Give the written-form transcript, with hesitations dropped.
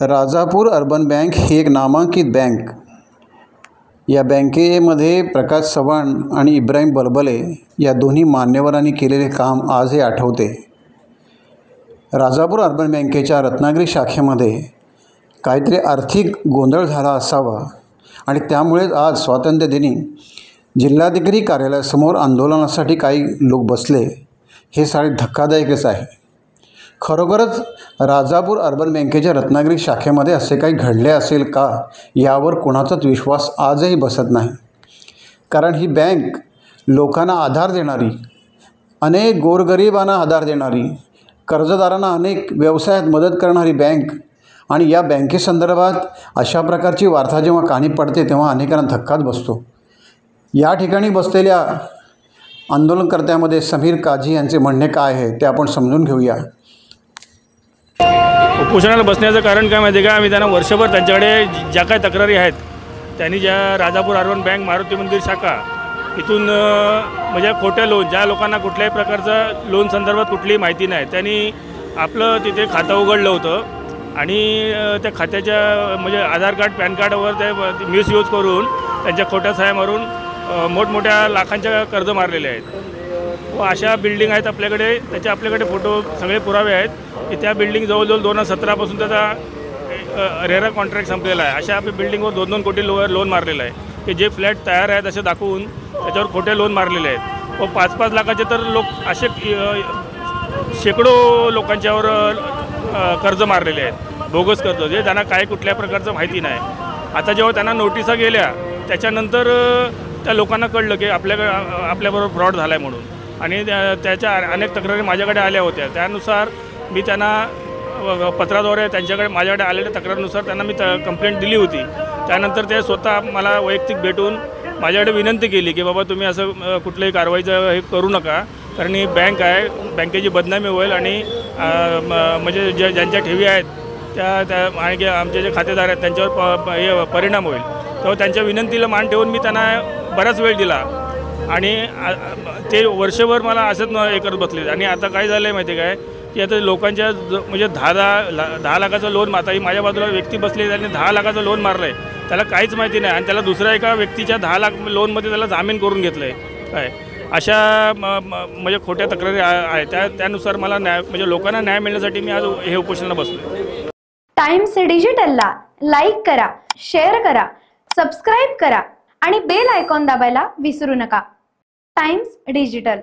Rajapur urban bank ही एक नामांकित bank. या बँकेमध्ये प्रकाश चव्हाण आणि इब्राहिम बलबले या दोन्ही मान्यवरांनी केलेले काम आजही आठवते. राजापूर अर्बन बँकेच्या रत्नागिरी शाखेमध्ये काहीतरी आर्थिक गोंधळ झाला असावा आणि त्यामुळेच आज स्वातंत्र्यदिनी जिल्हाधिकारी कार्यालयासमोर आंदोलनासाठी काही लोक बसले. हे सारे धक्कादायकच आहे. खरोखरच राजापूर अर्बन बँकेच्या रत्नागिरी शाखेमध्ये असे काही घडले असेल का यावर कोणाचाच विश्वास आजही बसत नाही. कारण ही बँक लोकांना आधार देणारी, अनेक गोरगरिबांना आधार देणारी, कर्जदारांना अनेक व्यवसायात मदत करणारी बँक आणि या बँकेसंदर्भात अशा प्रकारची वार्ता जेव्हा कानी पडते तेव्हा अनेकांना धक्काच बसतो. या ठिकाणी बसलेल्या आंदोलनकर्त्यामध्ये समीर काझी यांचे म्हणणे काय आहे ते आपण समजून घेऊया. उपोषणाला बसण्याचं कारण काय माहिती आहे का? आम्ही त्यांना वर्षभर त्यांच्याकडे ज्या काही तक्रारी आहेत त्यांनी ज्या राजापूर अर्बन बँक मारुती मंदिर शाखा इथून म्हणजे खोटे लोन, ज्या लोकांना कुठल्याही प्रकारचं लोन संदर्भात कुठलीही माहिती नाही, त्यांनी आपलं तिथे खातं उघडलं होतं आणि त्या खात्याच्या म्हणजे आधार कार्ड पॅन कार्डवर ते मिसयूज करून त्यांच्या खोट्या सह्या मारून मोठमोठ्या लाखांच्या कर्ज मारलेले आहेत. व अशा बिल्डिंग आहेत आपल्याकडे, त्याचे आपल्याकडे फोटो सगळे पुरावे आहेत की त्या बिल्डिंग जवळजवळ 2017 पासून त्याचा रेरा कॉन्ट्रॅक्ट संपलेला आहे. अशा आपल्या बिल्डिंगवर 2-2 कोटी लोन मारलेलं आहे की जे फ्लॅट तयार आहेत असे दाखवून त्याच्यावर खोटे लोन मारलेले आहेत. व 5-5 लाखाचे तर लोक असे शेकडो लोकांच्यावर कर्ज मारलेले आहेत, बोगस कर्ज, जे त्यांना काय कुठल्या प्रकारचं माहिती नाही. आता जेव्हा त्यांना नोटिसा गेल्या त्याच्यानंतर त्या लोकांना कळलं की आपल्याबरोबर फ्रॉड झाला आहे म्हणून, आणि त्याच्या अनेक तक्रारी माझ्याकडे आल्या होत्या. त्यानुसार मी त्यांना पत्राद्वारे त्यांच्याकडे माझ्याकडे आलेल्या तक्रारीनुसार त्यांना मी कंप्लेंट दिली होती. त्यानंतर ते स्वतः मला वैयक्तिक भेटून माझ्याकडे विनंती केली की बाबा तुम्ही असं कुठल्याही कारवाईचं हे करू नका, कारण ही बँक आहे, बँकेची बदनामी होईल आणि म्हणजे ज्यांच्या ठेवी आहेत त्या आणि आमचे जे खातेदार आहेत त्यांच्यावर परिणाम होईल. तेव्हा त्यांच्या विनंतीला मान ठेवून मी त्यांना बराच वेळ दिला आणि ते वर्षभर मला असंच हे करत बसले. आणि आता काय झालं आहे माहिती आहे काय की आता लोकांच्या म्हणजे 10 लाखाचं लोन, आता ही माझ्या बाजूला व्यक्ती बसली त्याने 10 लाखाचं लोन मारलं आहे, त्याला काहीच माहिती नाही आणि त्याला दुसऱ्या एका व्यक्तीच्या 10 लाख लोनमध्ये त्याला जामीन करून घेतलं आहे. काय अशा म्हणजे खोट्या तक्रारी आहेत. त्यानुसार मला न्याय म्हणजे लोकांना न्याय मिळण्यासाठी मी आज हे उपोषणाला बसलो. टाइम्स डिजिटलला लाईक करा, शेअर करा, सबस्क्राईब करा आणि बेल आयकॉन दाबायला विसरू नका. Times digital.